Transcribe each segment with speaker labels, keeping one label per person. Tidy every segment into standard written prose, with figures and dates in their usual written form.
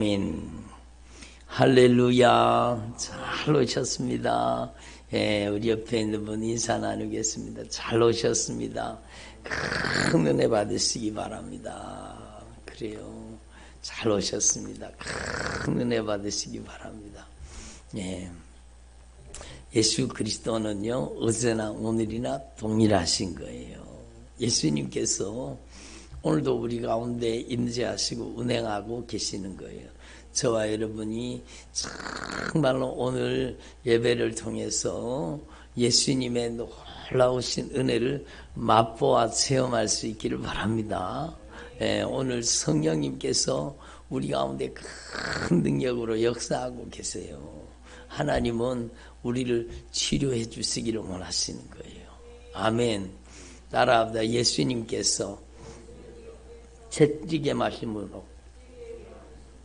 Speaker 1: 아멘. 할렐루야. 잘 오셨습니다. 예, 우리 옆에 있는 분 인사 나누겠습니다. 잘 오셨습니다. 큰 은혜 받으시기 바랍니다. 그래요. 잘 오셨습니다. 큰 은혜 받으시기 바랍니다. 예. 예수 그리스도는요, 어제나 오늘이나 동일하신 거예요. 예수님께서 오늘도 우리 가운데 임재하시고 운행하고 계시는 거예요. 저와 여러분이 정말로 오늘 예배를 통해서 예수님의 놀라우신 은혜를 맛보아 체험할 수 있기를 바랍니다. 오늘 성령님께서 우리 가운데 큰 능력으로 역사하고 계세요. 하나님은 우리를 치료해 주시기를 원하시는 거예요. 아멘. 따라합니다. 예수님께서 채찍의 맞음으로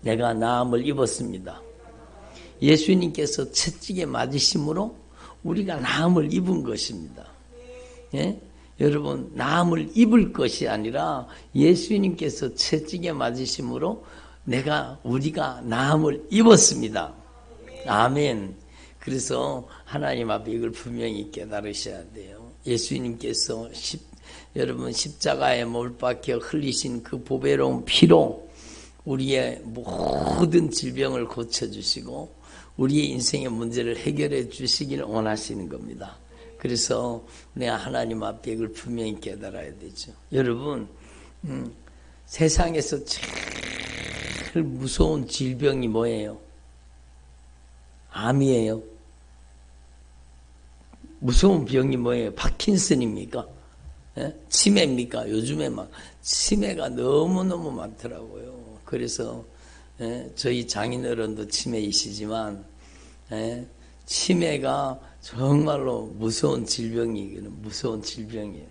Speaker 1: 내가 나음을 입었습니다. 예수님께서 채찍에 맞으심으로 우리가 나음을 입은 것입니다. 예? 여러분, 나음을 입을 것이 아니라 예수님께서 채찍에 맞으심으로 우리가 나음을 입었습니다. 아멘. 그래서 하나님 앞에 이걸 분명히 깨달으셔야 돼요. 예수님께서 여러분 십자가에 못 박혀 흘리신 그 보배로운 피로 우리의 모든 질병을 고쳐주시고 우리의 인생의 문제를 해결해 주시기를 원하시는 겁니다. 그래서 내가 하나님 앞에 이걸 분명히 깨달아야 되죠. 여러분, 세상에서 제일 무서운 질병이 뭐예요? 암이에요. 무서운 병이 뭐예요? 파킨슨입니까? 예? 치매입니까? 요즘에 막 치매가 너무너무 많더라고요. 그래서 저희 장인어른도 치매이시지만 치매가 정말로 무서운 무서운 질병이에요.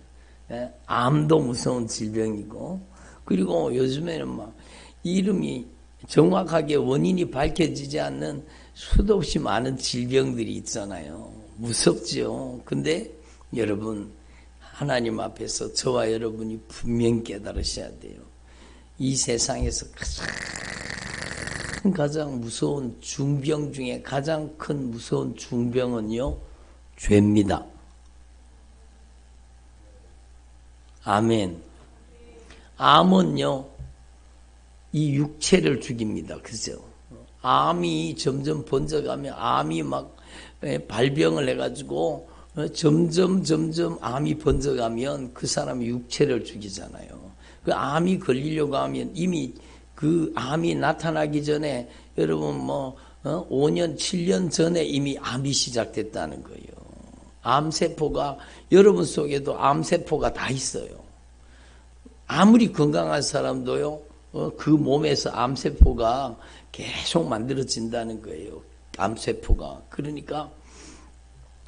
Speaker 1: 암도 무서운 질병이고, 그리고 요즘에는 막 이름이 정확하게 원인이 밝혀지지 않는 수도 없이 많은 질병들이 있잖아요. 무섭죠. 근데 여러분, 하나님 앞에서 저와 여러분이 분명히 깨달으셔야 돼요. 이 세상에서 가장 무서운 중병 중에 가장 큰 무서운 중병은요, 죄입니다. 아멘. 암은요, 이 육체를 죽입니다. 그죠? 암이 점점 번져가면 암이 막 발병을 해가지고 점점 암이 번져가면 그 사람이 육체를 죽이잖아요. 그 암이 걸리려고 하면 이미 그 암이 나타나기 전에 여러분 5년, 7년 전에 이미 암이 시작됐다는 거예요. 암세포가 여러분 속에도 암세포가 다 있어요. 아무리 건강한 사람도요, 그 몸에서 암세포가 계속 만들어진다는 거예요. 암세포가. 그러니까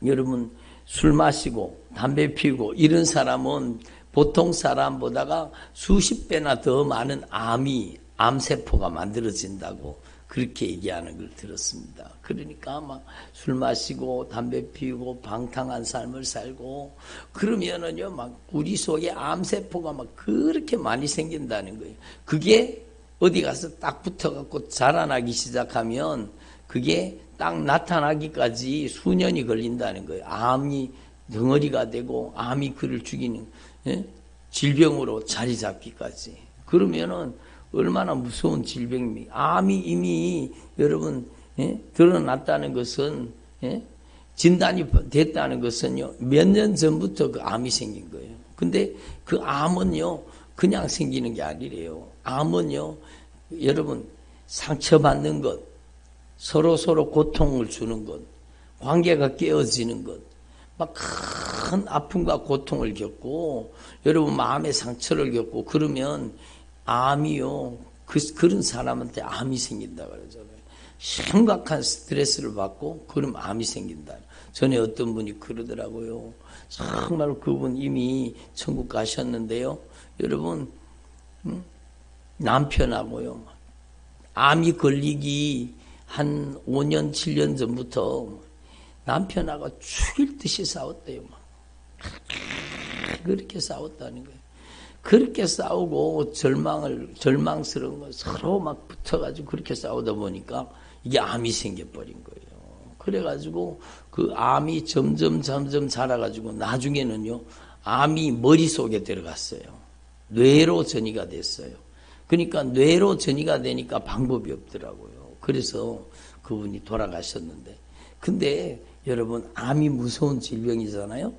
Speaker 1: 여러분, 술 마시고 담배 피우고 이런 사람은 보통 사람보다가 수십 배나 더 많은 암세포가 만들어진다고 그렇게 얘기하는 걸 들었습니다. 그러니까 막 술 마시고 담배 피우고 방탕한 삶을 살고 그러면은요, 막 우리 속에 암세포가 막 그렇게 많이 생긴다는 거예요. 그게 어디 가서 딱 붙어갖고 자라나기 시작하면 그게 딱 나타나기까지 수년이 걸린다는 거예요. 암이 덩어리가 되고 암이 그를 죽이는 질병으로 자리 잡기까지. 그러면은 얼마나 무서운 질병입니까? 암이 이미 여러분 드러났다는 것은 진단이 됐다는 것은요, 몇 년 전부터 그 암이 생긴 거예요. 근데 그 암은요, 그냥 생기는 게 아니래요. 암은요, 여러분 상처받는 것, 서로 고통을 주는 것, 관계가 깨어지는 것, 막 큰 아픔과 고통을 겪고 여러분 마음의 상처를 겪고 그러면 암이요, 그런 사람한테 암이 생긴다 그러잖아요. 심각한 스트레스를 받고 그럼 암이 생긴다. 전에 어떤 분이 그러더라고요. 정말 그분 이미 천국 가셨는데요, 여러분 남편하고요 암이 걸리기 한 5년 7년 전부터 남편하고 죽일 듯이 싸웠대요. 막 그렇게 싸웠다는 거예요. 그렇게 싸우고 절망스러운 거 서로 막 붙어가지고 그렇게 싸우다 보니까 이게 암이 생겨버린 거예요. 그래가지고 그 암이 점점 자라가지고 나중에는요, 암이 머릿속에 들어갔어요. 뇌로 전이가 됐어요. 그러니까 뇌로 전이가 되니까 방법이 없더라고요. 그래서 그분이 돌아가셨는데, 근데 여러분, 암이 무서운 질병이잖아요.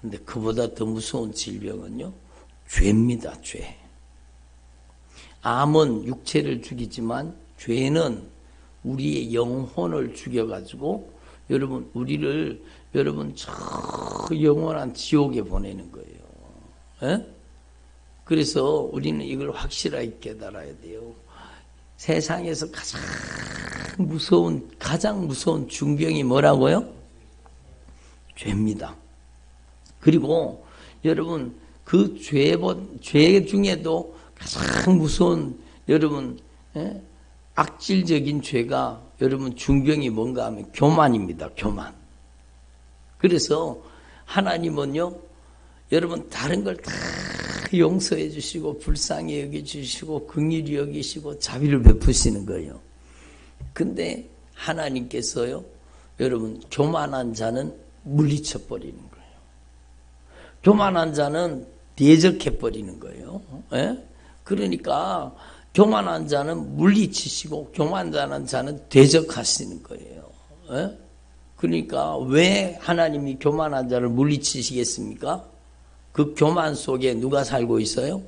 Speaker 1: 근데 그보다 더 무서운 질병은요, 죄입니다. 죄. 암은 육체를 죽이지만 죄는 우리의 영혼을 죽여가지고 우리를 저 영원한 지옥에 보내는 거예요. 에? 그래서 우리는 이걸 확실하게 깨달아야 돼요. 세상에서 가장 무서운 중병이 뭐라고요? 죄입니다. 그리고 여러분, 그 죄 중에도 가장 무서운, 여러분, 악질적인 죄가, 여러분, 중병이 뭔가 하면 교만입니다. 교만. 그래서 하나님은요, 여러분, 다른 걸 다 용서해 주시고, 불쌍히 여겨주시고, 긍휼히 여기시고, 자비를 베푸시는 거예요. 근데 하나님께서요, 여러분, 교만한 자는 물리쳐 버리는 거예요. 교만한 자는 대적해 버리는 거예요. 예? 그러니까 교만한 자는 물리치시고 교만한 자는 대적하시는 거예요. 예? 그러니까 왜 하나님이 교만한 자를 물리치시겠습니까? 그 교만 속에 누가 살고 있어요?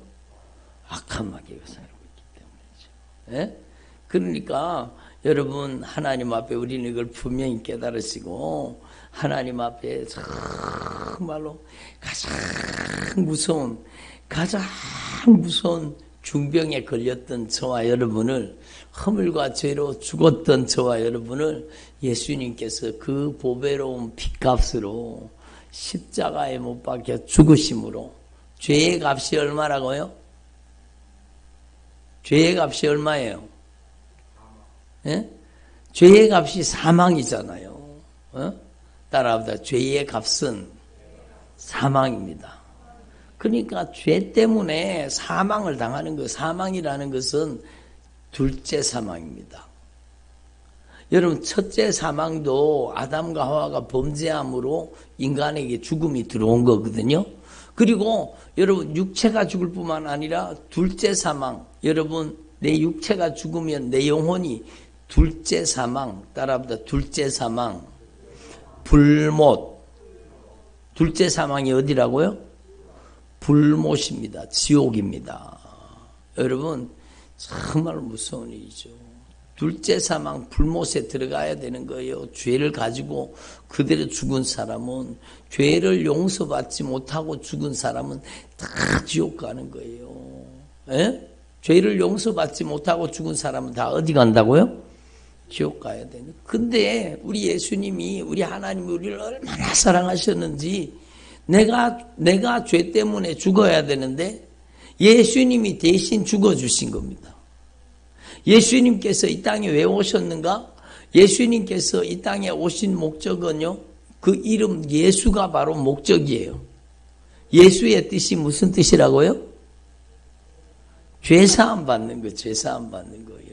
Speaker 1: 악한 마귀가 살고 있기 때문이죠. 예? 그러니까 여러분, 하나님 앞에 우리는 이걸 분명히 깨달으시고, 하나님 앞에 정말로 가장 무서운 중병에 걸렸던 저와 여러분을, 허물과 죄로 죽었던 저와 여러분을 예수님께서 그 보배로운 핏값으로 십자가에 못 박혀 죽으심으로, 죄의 값이 얼마라고요? 죄의 값이 얼마예요? 예? 죄의 값이 사망이잖아요. 따라합니다. 죄의 값은 사망입니다. 그러니까 죄 때문에 사망을 당하는 것, 사망이라는 것은 둘째 사망입니다. 여러분, 첫째 사망도 아담과 하와가 범죄함으로 인간에게 죽음이 들어온 거거든요. 그리고 여러분, 육체가 죽을 뿐만 아니라 둘째 사망, 여러분, 내 육체가 죽으면 내 영혼이 둘째 사망, 따라합니다. 둘째 사망, 불못. 둘째 사망이 어디라고요? 불못입니다. 지옥입니다. 여러분, 정말 무서운 일이죠. 둘째 사망, 불못에 들어가야 되는 거예요. 죄를 가지고 그대로 죽은 사람은, 죄를 용서받지 못하고 죽은 사람은 다 지옥 가는 거예요. 에? 죄를 용서받지 못하고 죽은 사람은 다 어디 간다고요? 지옥 가야 되는. 근데 우리 예수님이, 우리 하나님이 우리를 얼마나 사랑하셨는지, 내가 죄 때문에 죽어야 되는데 예수님이 대신 죽어주신 겁니다. 예수님께서 이 땅에 왜 오셨는가? 예수님께서 이 땅에 오신 목적은요, 그 이름 예수가 바로 목적이에요. 예수의 뜻이 무슨 뜻이라고요? 죄사함 받는 거, 죄사함 받는 거예요.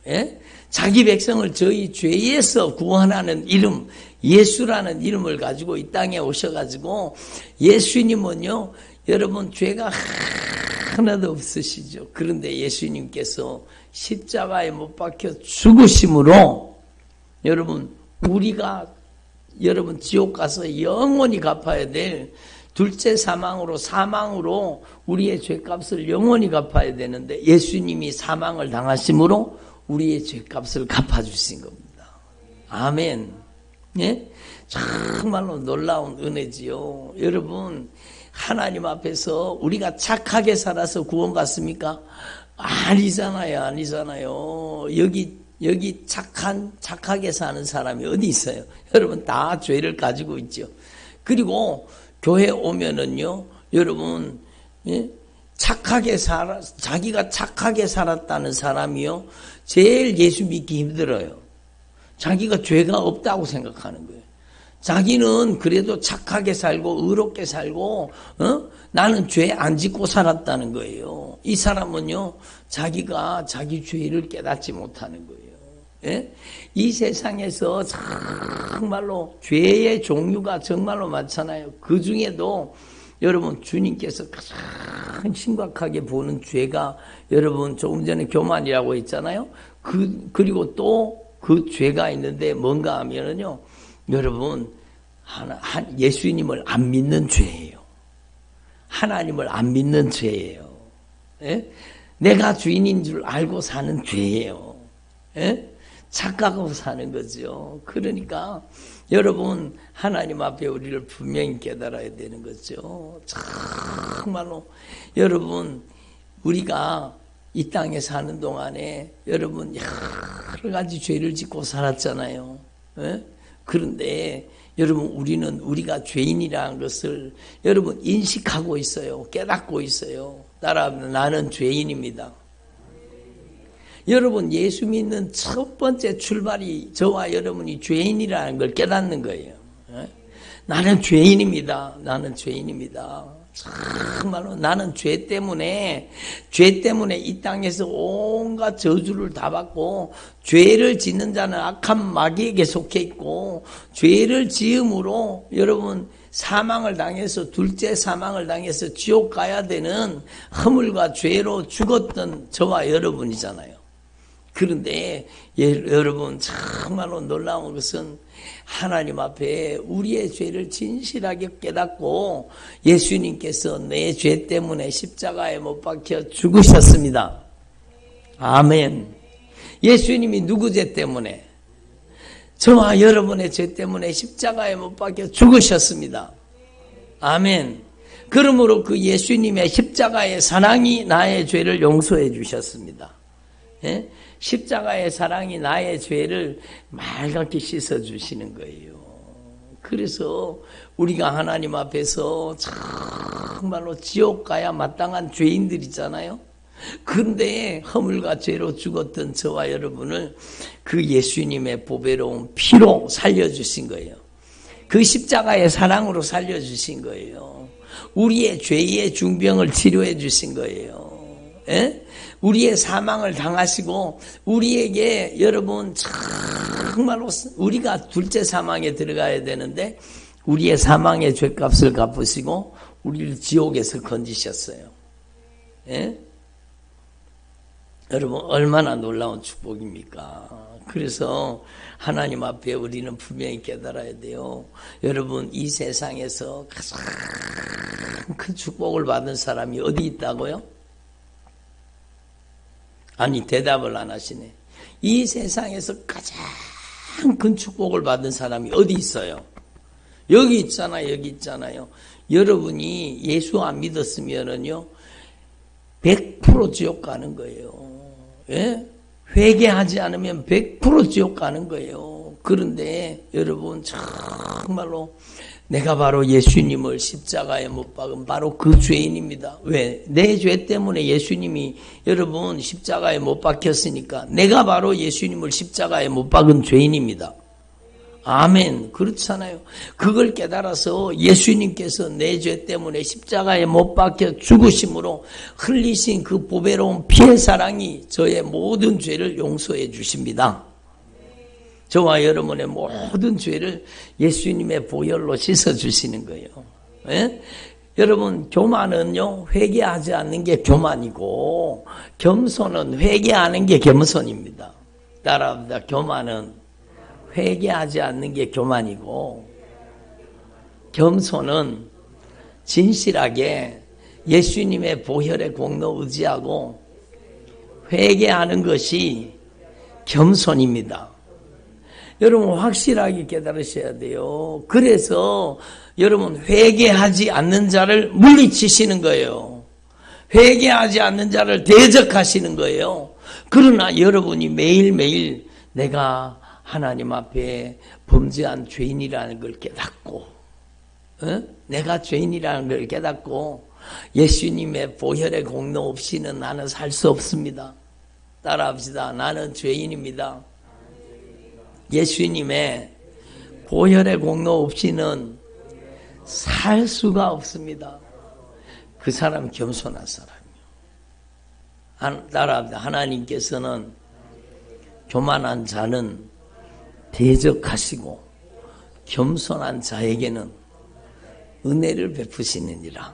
Speaker 1: 예? 자기 백성을 저희 죄에서 구원하는 이름, 예수라는 이름을 가지고 이 땅에 오셔가지고, 예수님은요, 여러분, 죄가 하나도 없으시죠. 그런데 예수님께서 십자가에 못 박혀 죽으심으로, 여러분, 우리가, 여러분, 지옥 가서 영원히 갚아야 될 둘째 사망으로 우리의 죄값을 영원히 갚아야 되는데, 예수님이 사망을 당하심으로 우리의 죄값을 갚아주신 겁니다. 아멘. 예? 정말로 놀라운 은혜지요. 여러분, 하나님 앞에서 우리가 착하게 살아서 구원받습니까? 아니잖아요. 여기 착하게 사는 사람이 어디 있어요? 여러분, 다 죄를 가지고 있죠. 그리고 교회 오면은요, 여러분, 예? 자기가 착하게 살았다는 사람이요, 제일 예수 믿기 힘들어요. 자기가 죄가 없다고 생각하는 거예요. 자기는 그래도 착하게 살고 의롭게 살고 나는 죄 안 짓고 살았다는 거예요. 이 사람은요, 자기가 자기 죄를 깨닫지 못하는 거예요. 예? 이 세상에서 정말로 죄의 종류가 정말로 많잖아요. 그 중에도 여러분 주님께서 가장 심각하게 보는 죄가 여러분 조금 전에 교만이라고 했잖아요. 그리고 또 그 죄가 있는데 뭔가 하면은요, 여러분 예수님을 안 믿는 죄예요. 하나님을 안 믿는 죄예요. 예? 내가 주인인 줄 알고 사는 죄예요. 예? 착각하고 사는 거죠. 그러니까 여러분 하나님 앞에 우리를 분명히 깨달아야 되는 거죠. 정말로 여러분 우리가 이 땅에 사는 동안에 여러분 여러 가지 죄를 짓고 살았잖아요. 예? 그런데 여러분 우리는 우리가 죄인이라는 것을 여러분 인식하고 있어요. 깨닫고 있어요. 따라하면 나는 죄인입니다. 여러분 예수 믿는 첫 번째 출발이 저와 여러분이 죄인이라는 걸 깨닫는 거예요. 나는 죄인입니다. 나는 죄인입니다. 정말로 나는 죄 때문에 이 땅에서 온갖 저주를 다 받고 죄를 짓는 자는 악한 마귀에게 속해 있고 죄를 지음으로 여러분 사망을 당해서 둘째 사망을 당해서 지옥 가야 되는 허물과 죄로 죽었던 저와 여러분이잖아요. 그런데 여러분 정말로 놀라운 것은 하나님 앞에 우리의 죄를 진실하게 깨닫고 예수님께서 내 죄 때문에 십자가에 못 박혀 죽으셨습니다. 아멘. 예수님이 누구 죄 때문에? 저와 여러분의 죄 때문에 십자가에 못 박혀 죽으셨습니다. 아멘. 그러므로 그 예수님의 십자가의 사랑이 나의 죄를 용서해 주셨습니다. 예? 십자가의 사랑이 나의 죄를 맑게 씻어주시는 거예요. 그래서 우리가 하나님 앞에서 정말로 지옥 가야 마땅한 죄인들이잖아요. 그런데 허물과 죄로 죽었던 저와 여러분을 그 예수님의 보배로운 피로 살려주신 거예요. 그 십자가의 사랑으로 살려주신 거예요. 우리의 죄의 중병을 치료해 주신 거예요. 예? 우리의 사망을 당하시고 우리에게 여러분 정말로 우리가 둘째 사망에 들어가야 되는데 우리의 사망의 죄값을 갚으시고 우리를 지옥에서 건지셨어요. 예? 여러분 얼마나 놀라운 축복입니까? 그래서 하나님 앞에 우리는 분명히 깨달아야 돼요. 여러분 이 세상에서 가장 큰 축복을 받은 사람이 어디 있다고요? 아니 대답을 안 하시네. 이 세상에서 가장 큰 축복을 받은 사람이 어디 있어요? 여기 있잖아요. 여기 있잖아요. 여러분이 예수 안 믿었으면은요 100% 지옥 가는 거예요. 예? 회개하지 않으면 100% 지옥 가는 거예요. 그런데 여러분 정말로 내가 바로 예수님을 십자가에 못 박은 바로 그 죄인입니다. 왜? 내 죄 때문에 예수님이 여러분 십자가에 못 박혔으니까 내가 바로 예수님을 십자가에 못 박은 죄인입니다. 아멘. 그렇잖아요. 그걸 깨달아서 예수님께서 내 죄 때문에 십자가에 못 박혀 죽으심으로 흘리신 그 보배로운 피의 사랑이 저의 모든 죄를 용서해 주십니다. 저와 여러분의 모든 죄를 예수님의 보혈로 씻어주시는 거예요. 예? 여러분 교만은요 회개하지 않는 게 교만이고 겸손은 회개하는 게 겸손입니다. 따라합니다. 교만은 회개하지 않는 게 교만이고 겸손은 진실하게 예수님의 보혈의 공로 의지하고 회개하는 것이 겸손입니다. 여러분 확실하게 깨달으셔야 돼요. 그래서 여러분 회개하지 않는 자를 물리치시는 거예요. 회개하지 않는 자를 대적하시는 거예요. 그러나 여러분이 매일매일 내가 하나님 앞에 범죄한 죄인이라는 걸 깨닫고 내가 죄인이라는 걸 깨닫고 예수님의 보혈의 공로 없이는 나는 살 수 없습니다. 따라합시다. 나는 죄인입니다. 예수님의 보혈의 공로 없이는 살 수가 없습니다. 그 사람이 겸손한 사람이에요. 따라합니다. 하나님께서는 교만한 자는 대적하시고 겸손한 자에게는 은혜를 베푸시느니라.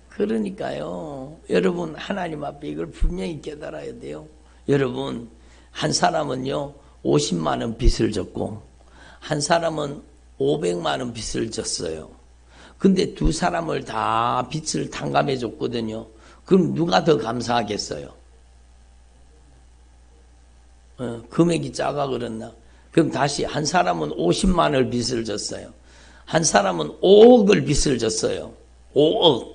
Speaker 1: 그러니까요, 여러분 하나님 앞에 이걸 분명히 깨달아야 돼요. 여러분, 한 사람은요 50만 원 빚을 졌고 한 사람은 500만 원 빚을 졌어요. 근데 두 사람을 다 빚을 탕감해 줬거든요. 그럼 누가 더 감사하겠어요? 금액이 작아 그랬나? 그럼 다시 한 사람은 50만 원을 빚을 졌어요. 한 사람은 5억을 빚을 졌어요. 5억.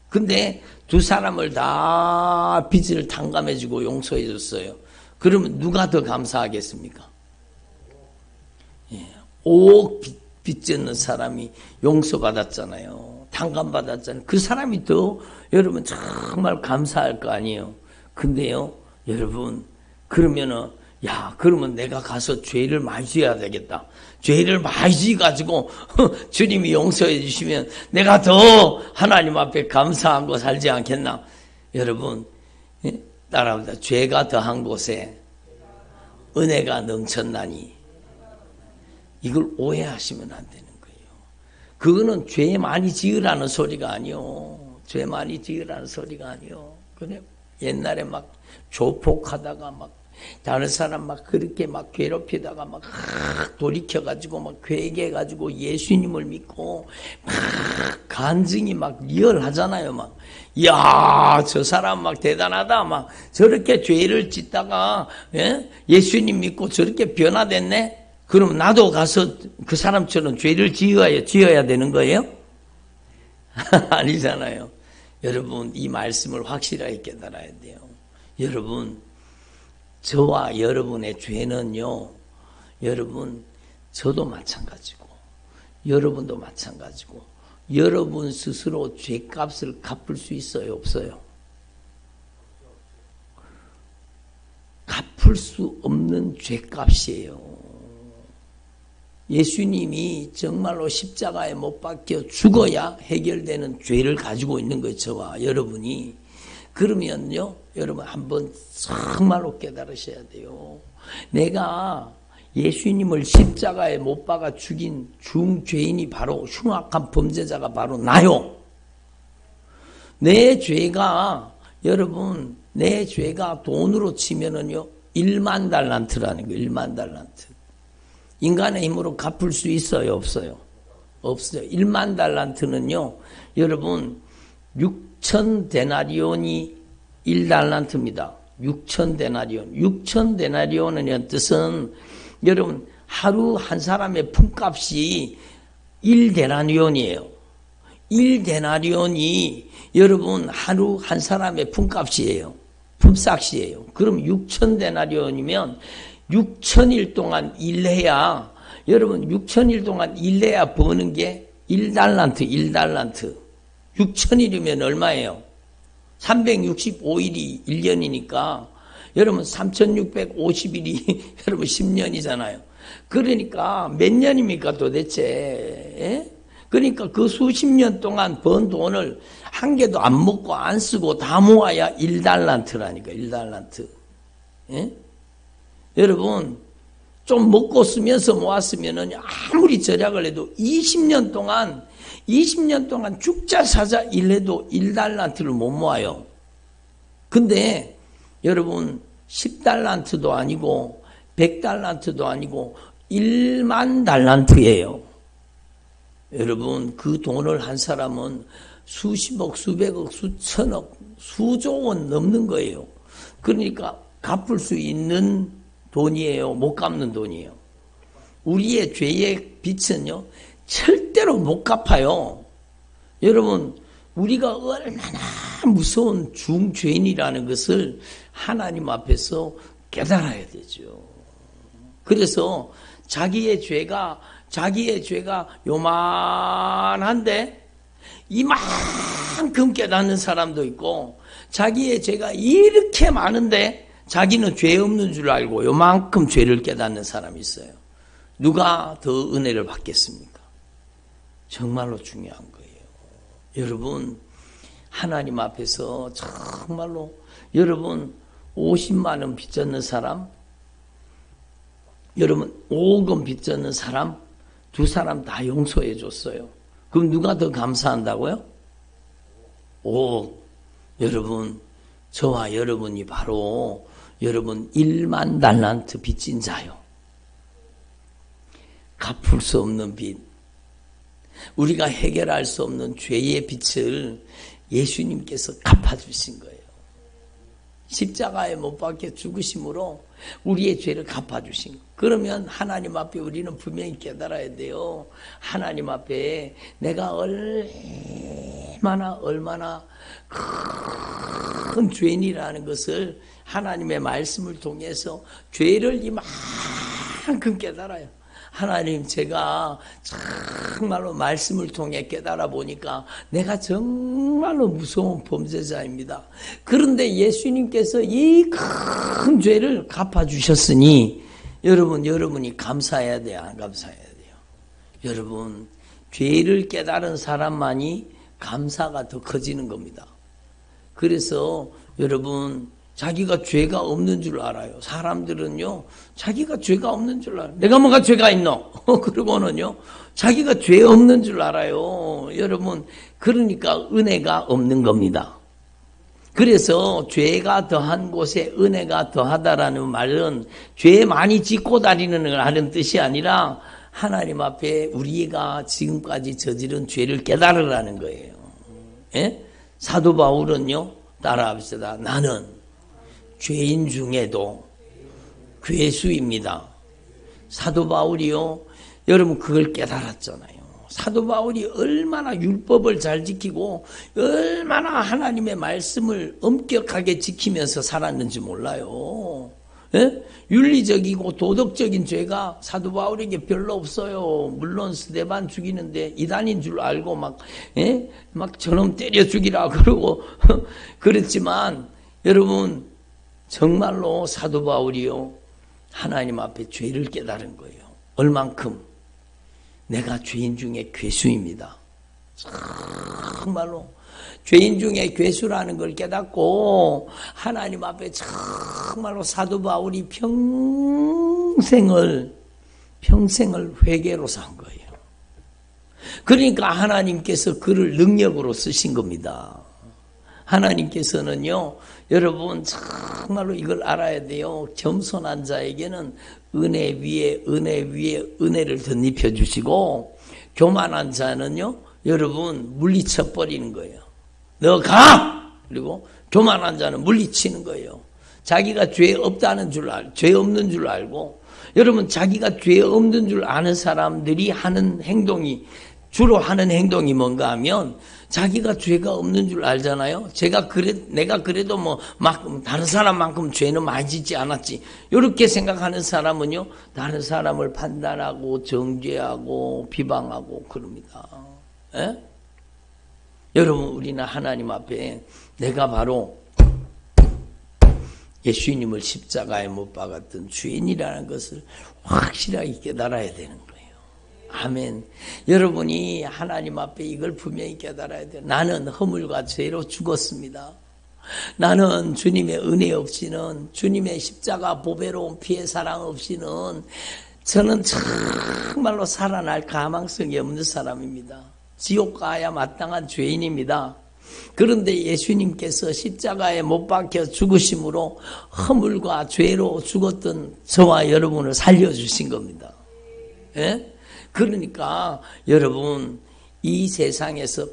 Speaker 1: 근데 두 사람을 다 빚을 탕감해주고 용서해줬어요. 그러면 누가 더 감사하겠습니까? 5억 빚 졌는 사람이 용서받았잖아요. 탕감받았잖아요. 그 사람이 더 여러분 정말 감사할 거 아니에요. 근데요, 여러분, 그러면은 그러면 내가 가서 죄를 많이 지어야 되겠다. 죄를 많이 지어가지고 주님이 용서해 주시면 내가 더 하나님 앞에 감사하고 살지 않겠나? 여러분, 따라합니다. 죄가 더한 곳에 은혜가 넘쳤나니. 이걸 오해하시면 안 되는 거예요. 그거는 죄 많이 지으라는 소리가 아니요. 죄 많이 지으라는 소리가 아니요. 그냥 옛날에 막 조폭하다가 막 다른 사람 막 그렇게 막 괴롭히다가 막 돌이켜가지고 막 회개해가지고 예수님을 믿고 막 간증이 막 리얼하잖아요. 막 이야, 저 사람 막 대단하다. 막 저렇게 죄를 짓다가 예수님 믿고 저렇게 변화됐네. 그럼 나도 가서 그 사람처럼 죄를 지어야 되는 거예요? 아니잖아요. 여러분, 이 말씀을 확실하게 깨달아야 돼요. 여러분, 저와 여러분의 죄는요, 여러분, 저도 마찬가지고, 여러분도 마찬가지고, 여러분 스스로 죄값을 갚을 수 있어요, 없어요? 갚을 수 없는 죄값이에요. 예수님이 정말로 십자가에 못 박혀 죽어야 해결되는 죄를 가지고 있는 거예요, 저와 여러분이. 그러면요, 여러분 한번 정말로 깨달으셔야 돼요. 내가 예수님을 십자가에 못 박아 죽인 중죄인이 바로 흉악한 범죄자가 바로 나요. 내 죄가, 여러분, 내 죄가 돈으로 치면은요, 1만 달란트라는 거예요, 1만 달란트. 인간의 힘으로 갚을 수 있어요, 없어요? 없어요. 1만 달란트는요, 여러분, 6천 데나리온이 1달란트입니다. 6천 데나리온. 6천 데나리온의 뜻은 여러분 하루 한 사람의 품값이 1데나리온이에요. 1데나리온이 여러분 하루 한 사람의 품값이에요. 품삯이에요. 그럼 6천 데나리온이면 6천일 동안 일해야, 여러분 6천일 동안 일해야 버는 게 1달란트, 1달란트. 6천일이면 얼마예요? 365일이 1년이니까 여러분 3650일이 여러분 10년이잖아요. 그러니까 몇 년입니까 도대체? 그러니까 그 수십 년 동안 번 돈을 한 개도 안 먹고 안 쓰고 다 모아야 1달란트라니까, 1달란트. 여러분, 좀 먹고 쓰면서 모았으면은 아무리 절약을 해도 20년 동안 죽자 사자 일해도 1달란트를 못 모아요. 근데 여러분 10달란트도 아니고 100달란트도 아니고 1만 달란트예요. 여러분, 그 돈을 한 사람은 수십억, 수백억, 수천억, 수조 원 넘는 거예요. 그러니까 갚을 수 있는 돈이에요, 못 갚는 돈이에요. 우리의 죄의 빚은요 절대로 못 갚아요. 여러분, 우리가 얼마나 무서운 중죄인이라는 것을 하나님 앞에서 깨달아야 되죠. 그래서 자기의 죄가 요만한데 이만큼 깨닫는 사람도 있고, 자기의 죄가 이렇게 많은데 자기는 죄 없는 줄 알고 요만큼 죄를 깨닫는 사람이 있어요. 누가 더 은혜를 받겠습니까? 정말로 중요한 거예요. 여러분, 하나님 앞에서 정말로 여러분 50만 원 빚졌는 사람, 여러분 5억 원 빚졌는 사람, 두 사람 다 용서해 줬어요. 그럼 누가 더 감사한다고요? 5억. 여러분, 저와 여러분이 바로 여러분 1만 달란트 빚진 자요. 갚을 수 없는 빚, 우리가 해결할 수 없는 죄의 빚을 예수님께서 갚아주신 거예요. 십자가에 못 박혀 죽으심으로 우리의 죄를 갚아주신 거예요. 그러면 하나님 앞에 우리는 분명히 깨달아야 돼요. 하나님 앞에 내가 얼마나 큰 죄인이라는 것을 하나님의 말씀을 통해서 죄를 이만큼 깨달아요. 하나님, 제가 정말로 말씀을 통해 깨달아 보니까 내가 정말로 무서운 범죄자입니다. 그런데 예수님께서 이 큰 죄를 갚아주셨으니 여러분이 감사해야 돼요? 안 감사해야 돼요? 여러분, 죄를 깨달은 사람만이 감사가 더 커지는 겁니다. 그래서 여러분, 자기가 죄가 없는 줄 알아요. 사람들은요, 자기가 죄가 없는 줄 알아요. 내가 뭐가 죄가 있노? 그러고는요, 자기가 죄 없는 줄 알아요. 여러분, 그러니까 은혜가 없는 겁니다. 그래서 죄가 더한 곳에 은혜가 더하다라는 말은 죄 많이 짓고 다니는 걸 하는 뜻이 아니라 하나님 앞에 우리가 지금까지 저지른 죄를 깨달으라는 거예요. 예? 사도 바울은요, 따라합시다. 나는 죄인 중에도 괴수입니다. 사도 바울이요, 여러분 그걸 깨달았잖아요. 사도 바울이 얼마나 율법을 잘 지키고 얼마나 하나님의 말씀을 엄격하게 지키면서 살았는지 몰라요. 예? 윤리적이고 도덕적인 죄가 사도 바울에게 별로 없어요. 물론 스데반 죽이는데 이단인 줄 알고 막 저놈 때려 죽이라 그러고 그랬지만 여러분, 정말로 사도 바울이요, 하나님 앞에 죄를 깨달은 거예요. 얼만큼? 내가 죄인 중에 괴수입니다. 정말로 죄인 중에 괴수라는 걸 깨닫고 하나님 앞에 정말로 사도 바울이 평생을 회개로 산 거예요. 그러니까 하나님께서 그를 능력으로 쓰신 겁니다. 하나님께서는요, 여러분 정말로 이걸 알아야 돼요. 겸손한 자에게는 은혜 위에 은혜를 덧입혀 주시고, 교만한 자는요, 여러분 물리쳐 버리는 거예요. 너 가! 그리고 교만한 자는 물리치는 거예요. 자기가 죄 없는 줄 알고, 여러분 자기가 죄 없는 줄 아는 사람들이 주로 하는 행동이 뭔가 하면 자기가 죄가 없는 줄 알잖아요. 내가 그래도 다른 사람만큼 죄는 많이 짓지 않았지. 이렇게 생각하는 사람은요, 다른 사람을 판단하고 정죄하고 비방하고 그럽니다. 예? 여러분, 우리는 하나님 앞에 내가 바로 예수님을 십자가에 못 박았던 죄인이라는 것을 확실하게 깨달아야 되는 거예요. 아멘. 여러분이 하나님 앞에 이걸 분명히 깨달아야 돼요. 나는 허물과 죄로 죽었습니다. 나는 주님의 은혜 없이는, 주님의 십자가 보배로운 피의 사랑 없이는 저는 정말로 살아날 가망성이 없는 사람입니다. 지옥 가야 마땅한 죄인입니다. 그런데 예수님께서 십자가에 못 박혀 죽으심으로 허물과 죄로 죽었던 저와 여러분을 살려주신 겁니다. 예? 그러니까 여러분, 이 세상에서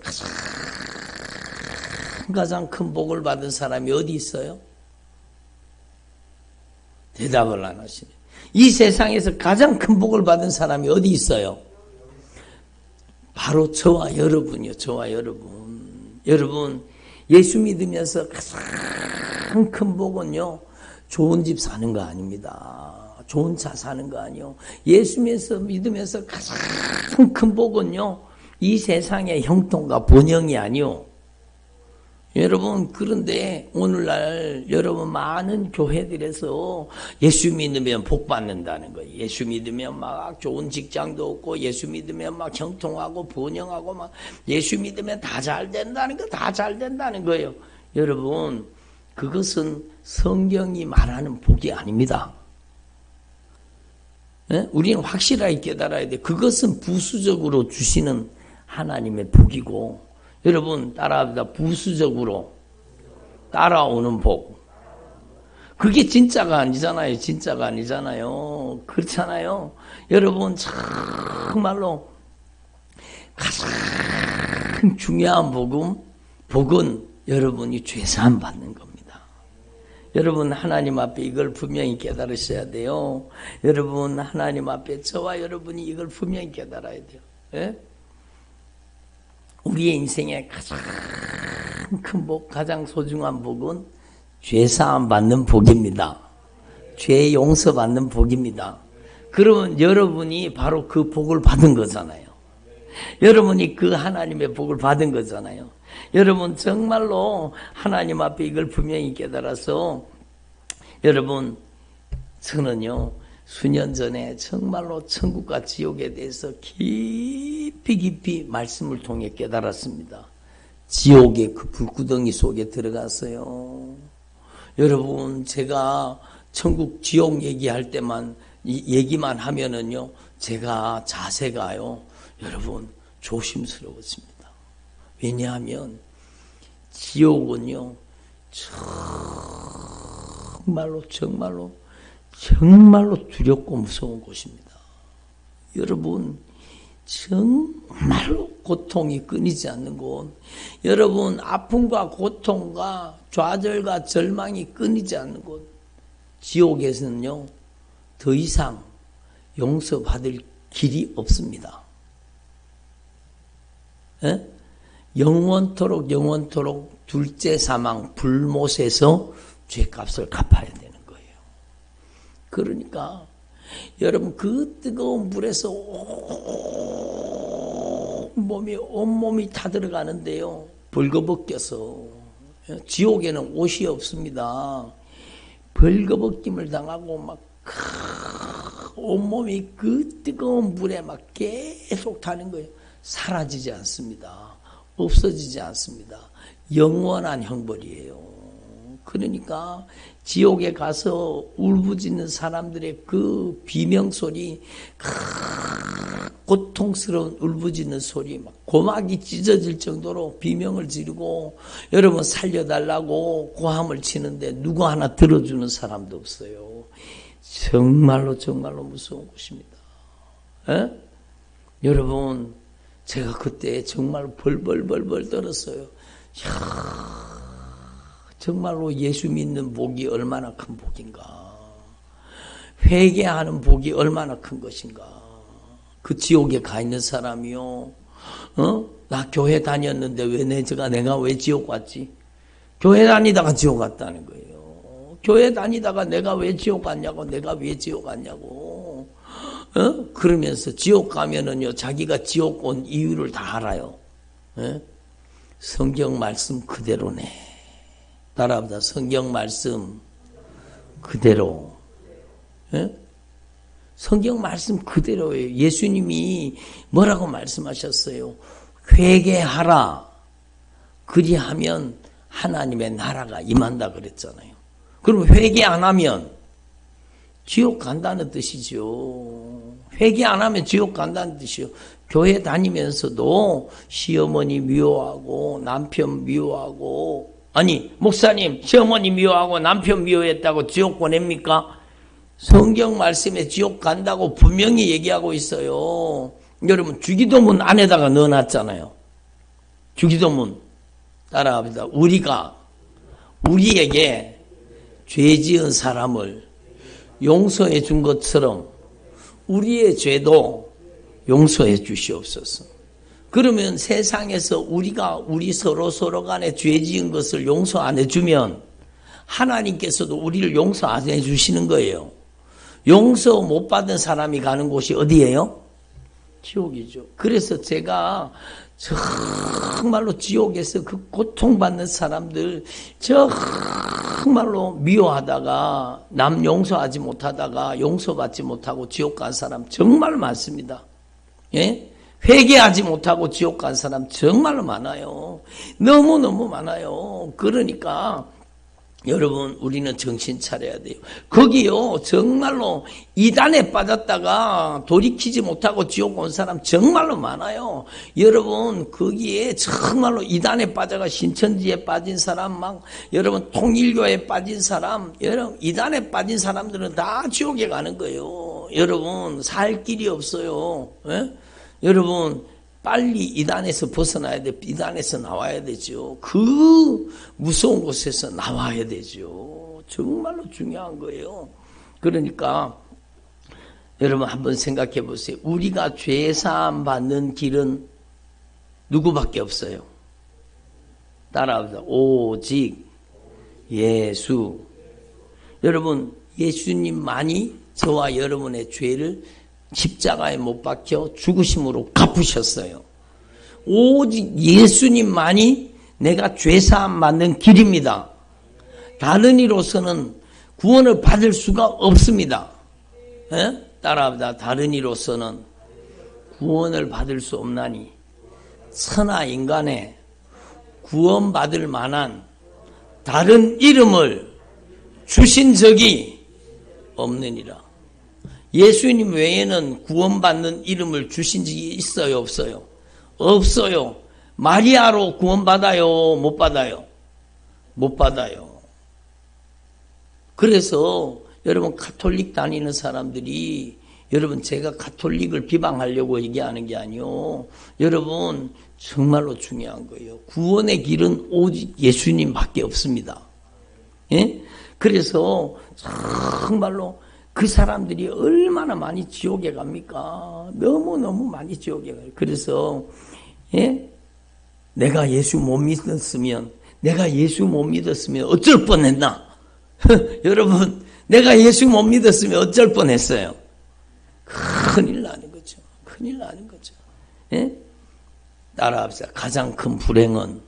Speaker 1: 가장 큰 복을 받은 사람이 어디 있어요? 대답을 안 하시네. 이 세상에서 가장 큰 복을 받은 사람이 어디 있어요? 바로 저와 여러분이요. 저와 여러분. 여러분, 예수 믿으면서 가장 큰 복은요, 좋은 집 사는 거 아닙니다. 좋은 차 사는 거 아니요. 예수 믿으면서 가장 큰 복은요, 이 세상의 형통과 번영이 아니요. 여러분, 그런데 오늘날 여러분 많은 교회들에서 예수 믿으면 복 받는다는 거예요. 예수 믿으면 막 좋은 직장도 얻고, 예수 믿으면 막 형통하고 번영하고, 막 예수 믿으면 다 잘 된다는 거, 다 잘 된다는 거예요. 여러분, 그것은 성경이 말하는 복이 아닙니다. 우리는 확실하게 깨달아야 돼. 그것은 부수적으로 주시는 하나님의 복이고, 여러분 따라합니다. 부수적으로 따라오는 복. 그게 진짜가 아니잖아요. 진짜가 아니잖아요. 그렇잖아요. 여러분 정말로 가장 중요한 복은 여러분이 죄사함 받는 겁니다. 여러분 하나님 앞에 이걸 분명히 깨달으셔야 돼요. 여러분 하나님 앞에 저와 여러분이 이걸 분명히 깨달아야 돼요. 예? 우리의 인생의 가장 큰 복, 가장 소중한 복은 죄사함 받는 복입니다. 죄 용서 받는 복입니다. 그러면 여러분이 바로 그 복을 받은 거잖아요. 여러분이 그 하나님의 복을 받은 거잖아요. 여러분 정말로 하나님 앞에 이걸 분명히 깨달아서, 여러분 저는요 수년 전에 정말로 천국과 지옥에 대해서 깊이 말씀을 통해 깨달았습니다. 지옥의 그 불구덩이 속에 들어갔어요. 여러분 제가 천국 지옥 얘기할 때만 얘기만 하면은요 제가 자세가요 여러분 조심스러워집니다. 왜냐하면 지옥은요 정말로 두렵고 무서운 곳입니다. 여러분 정말로 고통이 끊이지 않는 곳, 여러분 아픔과 고통과 좌절과 절망이 끊이지 않는 곳, 지옥에서는요 더 이상 용서받을 길이 없습니다. 에? 영원토록 둘째 사망 불못에서 죄값을 갚아야 되는 거예요. 그러니까 여러분 그 뜨거운 물에서 온몸이 다 들어가는데요 벌거벗겨서, 지옥에는 옷이 없습니다. 벌거벗김을 당하고 막 온몸이 그 뜨거운 물에 막 계속 타는 거예요. 사라지지 않습니다. 없어지지 않습니다. 영원한 형벌이에요. 그러니까 지옥에 가서 울부짖는 사람들의 그 비명소리, 고통스러운 울부짖는 소리, 막 고막이 찢어질 정도로 비명을 지르고 여러분 살려달라고 고함을 치는데 누구 하나 들어주는 사람도 없어요. 정말로 무서운 곳입니다. 에? 여러분 제가 그때 정말 벌벌 떨었어요. 정말로 예수 믿는 복이 얼마나 큰 복인가. 회개하는 복이 얼마나 큰 것인가. 그 지옥에 가 있는 사람이요. 나 교회 다녔는데 내가 왜 지옥 갔지? 교회 다니다가 지옥 갔다는 거예요. 교회 다니다가 내가 왜 지옥 갔냐고. 그러면서 지옥 가면은요, 자기가 지옥 온 이유를 다 알아요. 성경 말씀 그대로네. 따라합니다. 성경 말씀 그대로. 성경 말씀 그대로예요. 예수님이 뭐라고 말씀하셨어요? 회개하라. 그리하면 하나님의 나라가 임한다 그랬잖아요. 그럼 회개 안 하면 지옥 간다는 뜻이죠. 회개 안 하면 지옥 간다는 뜻이요. 교회 다니면서도 시어머니 미워하고 남편 미워하고, 아니 목사님 시어머니 미워하고 남편 미워했다고 지옥 보냅니까? 성경 말씀에 지옥 간다고 분명히 얘기하고 있어요. 여러분 주기도문 안에다가 넣어놨잖아요. 주기도문 따라합니다. 우리에게 죄 지은 사람을 용서해 준 것처럼 우리의 죄도 용서해 주시옵소서. 그러면 세상에서 우리 서로 간에 죄 지은 것을 용서 안 해주면 하나님께서도 우리를 용서 안 해주시는 거예요. 용서 못 받은 사람이 가는 곳이 어디예요? 지옥이죠. 그래서 제가 정말로 지옥에서 그 고통받는 사람들 정말로 미워하다가 남 용서하지 못하다가 용서받지 못하고 지옥 간 사람 정말 많습니다. 예? 회개하지 못하고 지옥 간 사람 정말로 많아요. 너무너무 많아요. 그러니까 여러분 우리는 정신 차려야 돼요. 거기요 정말로 이단에 빠졌다가 돌이키지 못하고 지옥 온 사람 정말로 많아요. 여러분 거기에 정말로 이단에 빠져가 신천지에 빠진 사람 막 여러분 통일교에 빠진 사람 여러분 이단에 빠진 사람들은 다 지옥에 가는 거예요. 여러분 살 길이 없어요. 예? 여러분 빨리 이단에서 벗어나야 돼. 이단에서 나와야 되죠. 그 무서운 곳에서 나와야 되죠. 정말로 중요한 거예요. 그러니까 여러분 한번 생각해 보세요. 우리가 죄사함 받는 길은 누구밖에 없어요. 따라합시다. 오직 예수. 여러분 예수님만이 저와 여러분의 죄를 십자가에 못 박혀 죽으심으로 갚으셨어요. 오직 예수님만이 내가 죄사함 받는 길입니다. 다른 이로서는 구원을 받을 수가 없습니다. 에? 따라합니다. 다른 이로서는 구원을 받을 수 없나니 천하 인간에 구원받을 만한 다른 이름을 주신 적이 없느니라. 예수님 외에는 구원받는 이름을 주신 적이 있어요? 없어요? 없어요. 마리아로 구원받아요? 못 받아요? 못 받아요. 그래서 여러분 가톨릭 다니는 사람들이 여러분 제가 가톨릭을 비방하려고 얘기하는 게 아니요. 여러분 정말로 중요한 거예요. 구원의 길은 오직 예수님밖에 없습니다. 예? 그래서 정말로 그 사람들이 얼마나 많이 지옥에 갑니까? 너무너무 많이 지옥에 가요. 그래서 예? 내가 예수 못 믿었으면 어쩔 뻔했나? 여러분 내가 예수 못 믿었으면 어쩔 뻔했어요. 큰일 나는 거죠. 큰일 나는 거죠. 예? 따라합시다. 가장 큰 불행은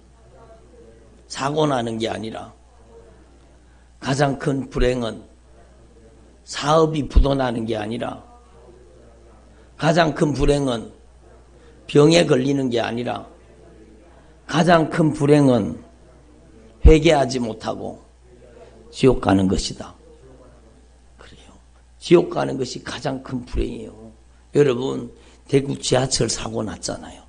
Speaker 1: 사고 나는 게 아니라 가장 큰 불행은 사업이 부도나는 게 아니라 가장 큰 불행은 병에 걸리는 게 아니라 가장 큰 불행은 회개하지 못하고 지옥 가는 것이다. 그래요. 지옥 가는 것이 가장 큰 불행이에요. 여러분 대구 지하철 사고 났잖아요.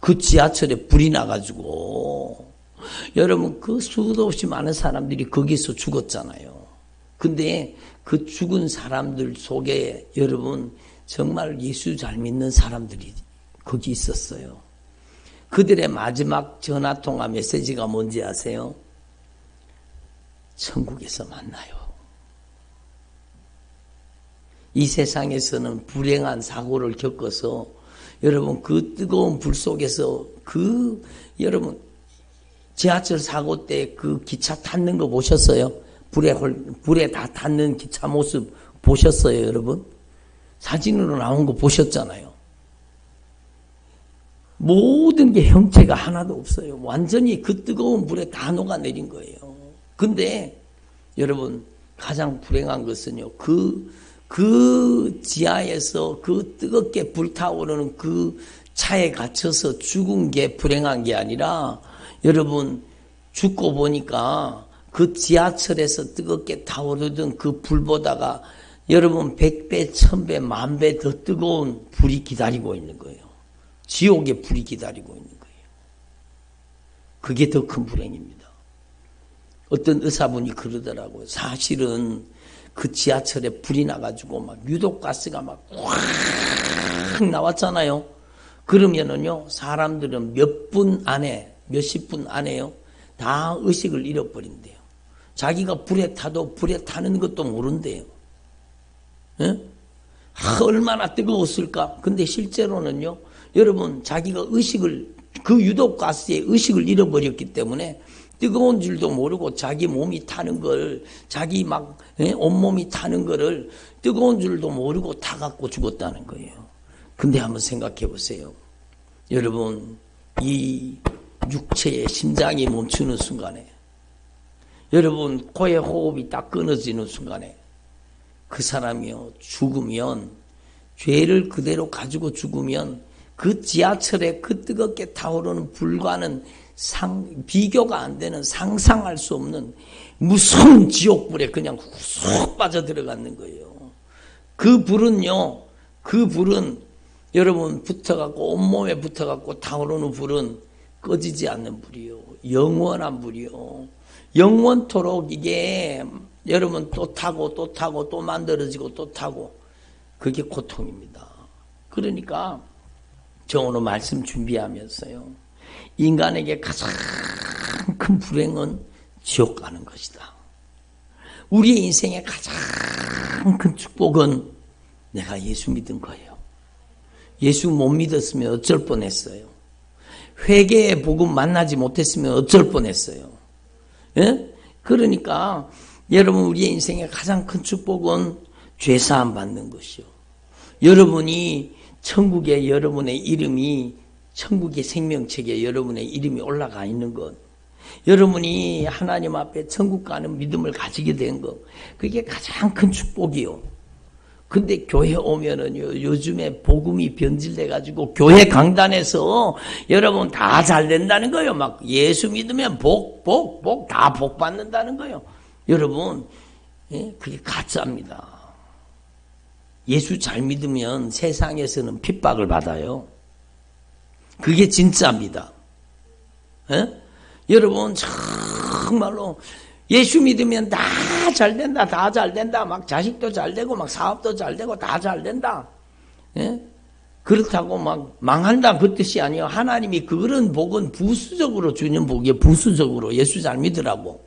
Speaker 1: 그 지하철에 불이 나가지고 여러분 그 수도 없이 많은 사람들이 거기서 죽었잖아요. 근데 그 죽은 사람들 속에 여러분 정말 예수 잘 믿는 사람들이 거기 있었어요. 그들의 마지막 전화통화 메시지가 뭔지 아세요? 천국에서 만나요. 이 세상에서는 불행한 사고를 겪어서 여러분 그 뜨거운 불 속에서 여러분 지하철 사고 때 그 기차 탔는 거 보셨어요? 불에 다 탔는 기차 모습 보셨어요, 여러분? 사진으로 나온 거 보셨잖아요. 모든 게 형체가 하나도 없어요. 완전히 그 뜨거운 불에 다 녹아내린 거예요. 근데 여러분 가장 불행한 것은요. 그 지하에서 그 뜨겁게 불타오르는 그 차에 갇혀서 죽은 게 불행한 게 아니라 여러분 죽고 보니까 그 지하철에서 뜨겁게 타오르던 그 불보다가 여러분 100배, 1000배, 10,000배 더 뜨거운 불이 기다리고 있는 거예요. 지옥의 불이 기다리고 있는 거예요. 그게 더 큰 불행입니다. 어떤 의사분이 그러더라고요. 사실은 그 지하철에 불이 나가지고 막 유독가스가 막 확 나왔잖아요. 그러면은요, 사람들은 몇십 분 안에요, 다 의식을 잃어버린대요. 자기가 불에 타도 불에 타는 것도 모른대요. 예? 얼마나 뜨거웠을까? 근데 실제로는요, 여러분, 자기가 그 유독가스에 의식을 잃어버렸기 때문에 뜨거운 줄도 모르고 자기 몸이 타는 걸, 자기 온몸이 타는 거를 뜨거운 줄도 모르고 타갖고 죽었다는 거예요. 근데 한번 생각해 보세요. 여러분, 이 육체의 심장이 멈추는 순간에, 여러분 코의 호흡이 딱 끊어지는 순간에 그 사람이요 죽으면, 죄를 그대로 가지고 죽으면 그 지하철에 그 뜨겁게 타오르는 불과는 비교가 안 되는, 상상할 수 없는 무서운 지옥불에 그냥 쏙 빠져들어가는 거예요. 그 불은요, 그 불은 여러분 붙어갖고 온몸에 붙어갖고 타오르는 불은 꺼지지 않는 불이요, 영원한 불이요. 영원토록 이게 여러분 또 타고 또 타고 또 만들어지고 또 타고, 그게 고통입니다. 그러니까 저 오늘 말씀 준비하면서요, 인간에게 가장 큰 불행은 지옥 가는 것이다. 우리의 인생의 가장 큰 축복은 내가 예수 믿은 거예요. 예수 못 믿었으면 어쩔 뻔했어요. 회개의 복음 만나지 못했으면 어쩔 뻔했어요. 예? 그러니까 여러분, 우리의 인생의 가장 큰 축복은 죄사함 받는 것이요. 여러분이 천국에 여러분의 이름이, 천국의 생명책에 여러분의 이름이 올라가 있는 것, 여러분이 하나님 앞에 천국 가는 믿음을 가지게 된 것, 그게 가장 큰 축복이요. 근데 교회 오면은요, 요즘에 복음이 변질돼 가지고 교회 강단에서 여러분 다 잘 된다는 거예요. 막 예수 믿으면 복 다 복 받는다는 거예요. 여러분, 그게 가짜입니다. 예수 잘 믿으면 세상에서는 핍박을 받아요. 그게 진짜입니다. 여러분, 정말로 예수 믿으면 다 잘 된다, 다 잘 된다, 막 자식도 잘 되고, 막 사업도 잘 되고, 다 잘 된다. 그렇다고 막 망한다, 그 뜻이 아니에요. 하나님이 그런 복은 부수적으로 주는 복이에요. 부수적으로. 예수 잘 믿으라고.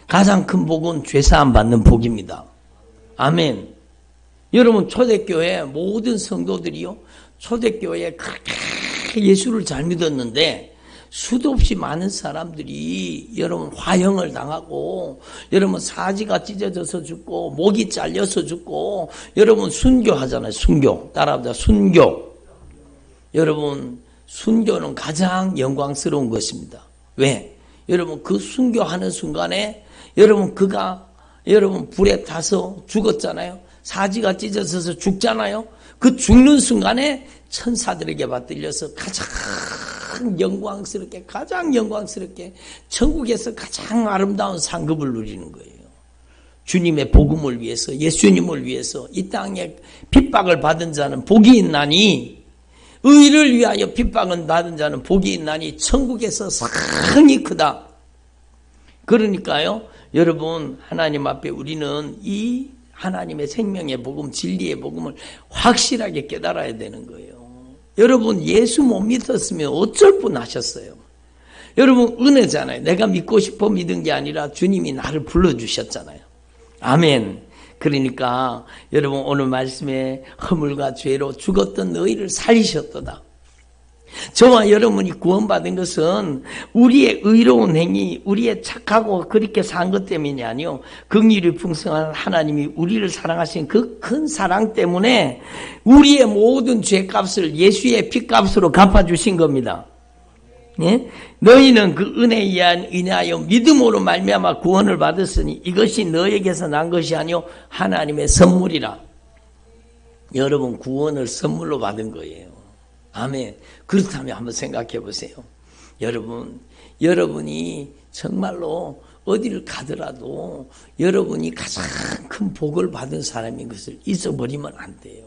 Speaker 1: 가장 큰 복은 죄사함 받는 복입니다. 아멘. 여러분, 초대교회 모든 성도들이요, 초대교회에 그렇게 예수를 잘 믿었는데 수도 없이 많은 사람들이 여러분 화형을 당하고, 여러분 사지가 찢어져서 죽고, 목이 잘려서 죽고, 여러분 순교하잖아요. 순교. 따라합니다. 순교. 여러분, 순교는 가장 영광스러운 것입니다. 왜? 여러분, 그 순교하는 순간에 여러분 여러분 불에 타서 죽었잖아요. 사지가 찢어져서 죽잖아요. 그 죽는 순간에 천사들에게 받들려서 가장 영광스럽게 천국에서 가장 아름다운 상급을 누리는 거예요. 주님의 복음을 위해서, 예수님을 위해서 이 땅에 핍박을 받은 자는 복이 있나니, 의를 위하여 핍박을 받은 자는 복이 있나니 천국에서 상이 크다. 그러니까요, 여러분, 하나님 앞에 우리는 이 하나님의 생명의 복음, 진리의 복음을 확실하게 깨달아야 되는 거예요. 여러분, 예수 못 믿었으면 어쩔 뻔하셨어요. 여러분, 은혜잖아요. 내가 믿고 싶어 믿은 게 아니라 주님이 나를 불러주셨잖아요. 아멘. 그러니까 여러분, 오늘 말씀에 허물과 죄로 죽었던 너희를 살리셨도다. 저와 여러분이 구원받은 것은 우리의 의로운 행위, 우리의 착하고 그렇게 산 것 때문이 아니요, 긍휼이 풍성한 하나님이 우리를 사랑하신 그 큰 사랑 때문에 우리의 모든 죄값을 예수의 피값으로 갚아주신 겁니다. 예? 너희는 그 은혜에 인하여 믿음으로 말미암아 구원을 받았으니 이것이 너에게서 난 것이 아니요 하나님의 선물이라. 여러분, 구원을 선물로 받은 거예요. 아멘. 그렇다면 한번 생각해 보세요. 여러분이 정말로 어디를 가더라도 여러분이 가장 큰 복을 받은 사람인 것을 잊어버리면 안 돼요.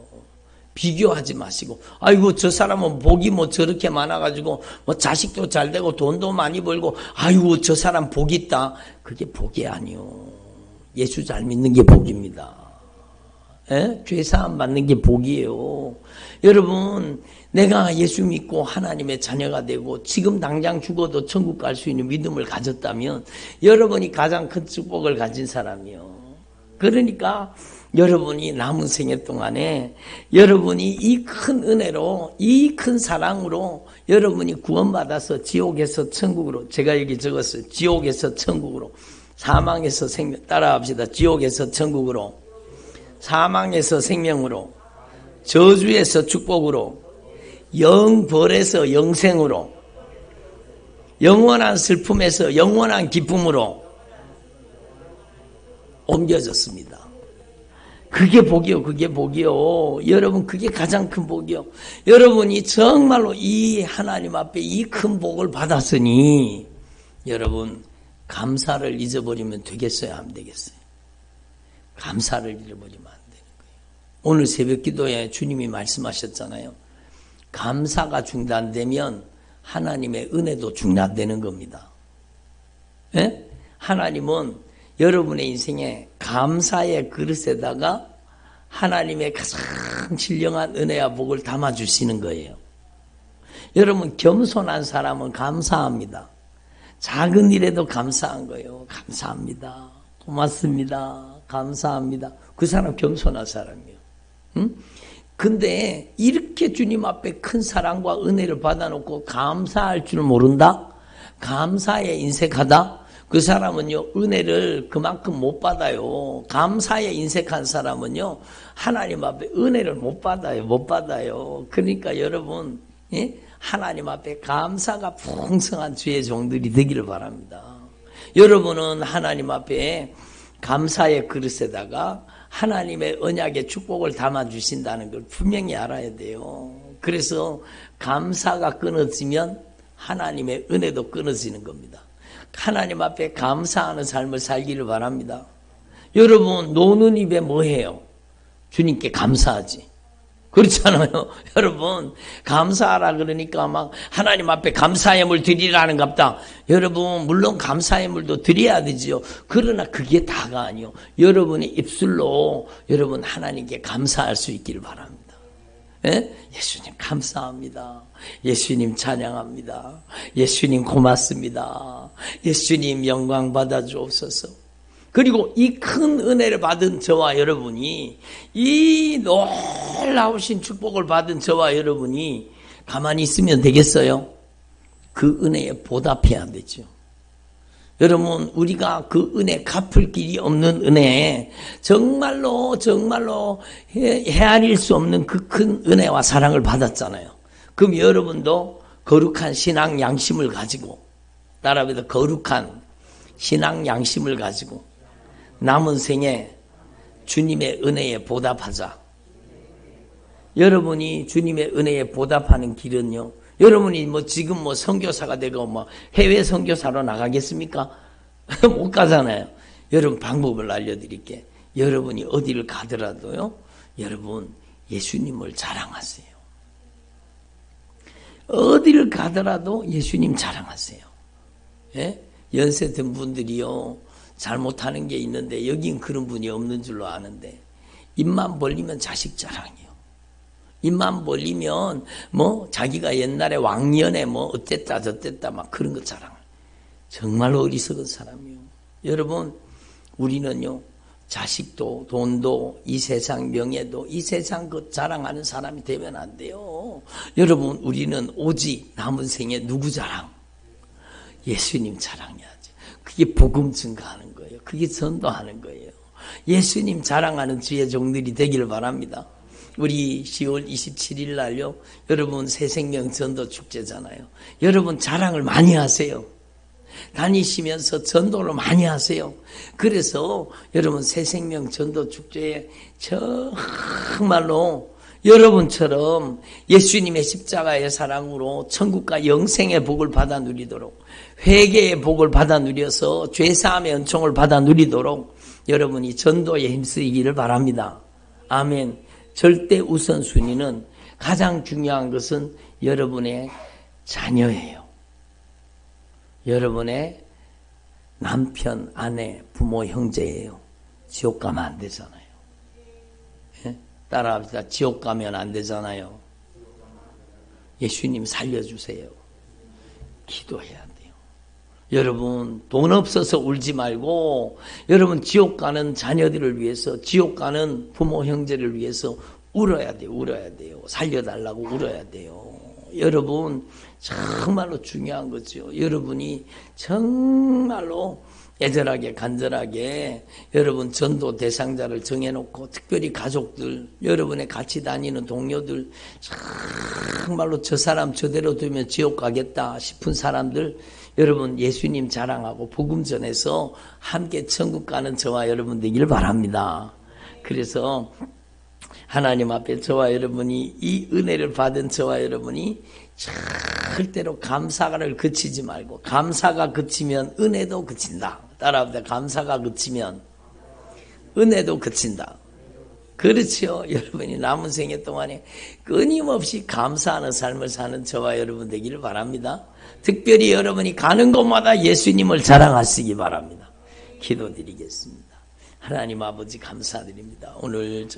Speaker 1: 비교하지 마시고, 아이고 저 사람은 복이 뭐 저렇게 많아가지고 뭐 자식도 잘 되고 돈도 많이 벌고, 아이고 저 사람 복이 있다. 그게 복이 아니요. 예수 잘 믿는 게 복입니다. 죄사함 받는 게 복이에요. 여러분, 내가 예수 믿고 하나님의 자녀가 되고 지금 당장 죽어도 천국 갈 수 있는 믿음을 가졌다면 여러분이 가장 큰 축복을 가진 사람이요. 그러니까 여러분이 남은 생애 동안에 여러분이 이 큰 은혜로, 이 큰 사랑으로 여러분이 구원받아서 지옥에서 천국으로, 제가 여기 적었어요. 지옥에서 천국으로, 사망에서 생명, 따라합시다. 지옥에서 천국으로, 사망에서 생명으로, 저주에서 축복으로, 영벌에서 영생으로, 영원한 슬픔에서 영원한 기쁨으로 옮겨졌습니다. 그게 복이요, 그게 복이요. 여러분, 그게 가장 큰 복이요. 여러분이 정말로 이 하나님 앞에 이 큰 복을 받았으니 여러분 감사를 잊어버리면 되겠어요, 안 되겠어요? 감사를 잃어버리면 안 되는 거예요. 오늘 새벽 기도에 주님이 말씀하셨잖아요. 감사가 중단되면 하나님의 은혜도 중단되는 겁니다. 예? 하나님은 여러분의 인생에 감사의 그릇에다가 하나님의 가장 신령한 은혜와 복을 담아주시는 거예요. 여러분, 겸손한 사람은 감사합니다. 작은 일에도 감사한 거예요. 감사합니다. 고맙습니다. 감사합니다. 그 사람 겸손한 사람이에요. 응? 근데 이렇게 주님 앞에 큰 사랑과 은혜를 받아놓고 감사할 줄 모른다? 감사에 인색하다? 그 사람은요, 은혜를 그만큼 못 받아요. 감사에 인색한 사람은요, 하나님 앞에 은혜를 못 받아요. 못 받아요. 그러니까 여러분, 예? 하나님 앞에 감사가 풍성한 주의 종들이 되기를 바랍니다. 여러분은 하나님 앞에 감사의 그릇에다가 하나님의 언약의 축복을 담아주신다는 걸 분명히 알아야 돼요. 그래서 감사가 끊어지면 하나님의 은혜도 끊어지는 겁니다. 하나님 앞에 감사하는 삶을 살기를 바랍니다. 여러분, 노는 입에 뭐 해요? 주님께 감사하지. 그렇잖아요. 여러분, 감사하라 그러니까 막 하나님 앞에 감사의 물 드리라는 갑다. 여러분, 물론 감사의 물도 드려야 되지요. 그러나 그게 다가 아니요. 여러분의 입술로 여러분 하나님께 감사할 수 있기를 바랍니다. 예? 예수님 감사합니다. 예수님 찬양합니다. 예수님 고맙습니다. 예수님 영광 받아 주옵소서. 그리고 이 큰 은혜를 받은 저와 여러분이, 이 놀라우신 축복을 받은 저와 여러분이 가만히 있으면 되겠어요? 그 은혜에 보답해야 되죠. 여러분, 우리가 그 은혜 갚을 길이 없는 은혜에 정말로 헤아릴 수 없는 그 큰 은혜와 사랑을 받았잖아요. 그럼 여러분도 거룩한 신앙 양심을 가지고, 따라합니다. 거룩한 신앙 양심을 가지고 남은 생에 주님의 은혜에 보답하자. 여러분이 주님의 은혜에 보답하는 길은요, 여러분이 지금 선교사가 되고 해외 선교사로 나가겠습니까? 못 가잖아요. 여러분, 방법을 알려드릴게. 여러분이 어디를 가더라도요, 여러분 예수님을 자랑하세요. 어디를 가더라도 예수님 자랑하세요. 예? 연세 든 분들이요, 잘못하는 게 있는데 여긴 그런 분이 없는 줄로 아는데, 입만 벌리면 자식 자랑이요. 입만 벌리면 자기가 옛날에 왕년에 어땠다 저땠다 막 그런 거 자랑. 정말 어리석은 사람이요. 여러분, 우리는요, 자식도 돈도 이 세상 명예도 이 세상 그 자랑하는 사람이 되면 안 돼요. 여러분, 우리는 오직 남은 생에 누구 자랑? 예수님 자랑해야지. 그게 복음 증가하는 거예요. 그게 전도하는 거예요. 예수님 자랑하는 주의 종들이 되기를 바랍니다. 우리 10월 27일 날요, 여러분 새생명 전도 축제잖아요. 여러분 자랑을 많이 하세요. 다니시면서 전도를 많이 하세요. 그래서 여러분 새생명 전도 축제에 정말로 여러분처럼 예수님의 십자가의 사랑으로 천국과 영생의 복을 받아 누리도록, 회개의 복을 받아 누려서 죄사함의 은총을 받아 누리도록 여러분이 전도에 힘쓰기를 바랍니다. 아멘. 절대 우선순위는, 가장 중요한 것은 여러분의 자녀예요. 여러분의 남편, 아내, 부모, 형제예요. 지옥 가면 안 되잖아요. 예? 따라합시다. 지옥 가면 안 되잖아요. 예수님 살려주세요. 기도해야 돼요. 여러분, 돈 없어서 울지 말고, 여러분 지옥 가는 자녀들을 위해서, 지옥 가는 부모 형제를 위해서 울어야 돼요. 울어야 돼요. 살려달라고 울어야 돼요. 여러분, 정말로 중요한 거죠. 여러분이 정말로 애절하게 간절하게 여러분 전도 대상자를 정해놓고 특별히 가족들, 여러분의 같이 다니는 동료들, 정말로 저 사람 저대로 두면 지옥 가겠다 싶은 사람들, 여러분 예수님 자랑하고 복음 전해서 함께 천국 가는 저와 여러분 되길 바랍니다. 그래서 하나님 앞에 저와 여러분이 이 은혜를 받은 저와 여러분이 절대로 감사를 그치지 말고, 감사가 그치면 은혜도 그친다. 따라합니다. 감사가 그치면 은혜도 그친다. 그렇죠. 여러분이 남은 생애 동안에 끊임없이 감사하는 삶을 사는 저와 여러분 되기를 바랍니다. 특별히 여러분이 가는 곳마다 예수님을 자랑하시기 바랍니다. 기도드리겠습니다. 하나님 아버지 감사드립니다. 오늘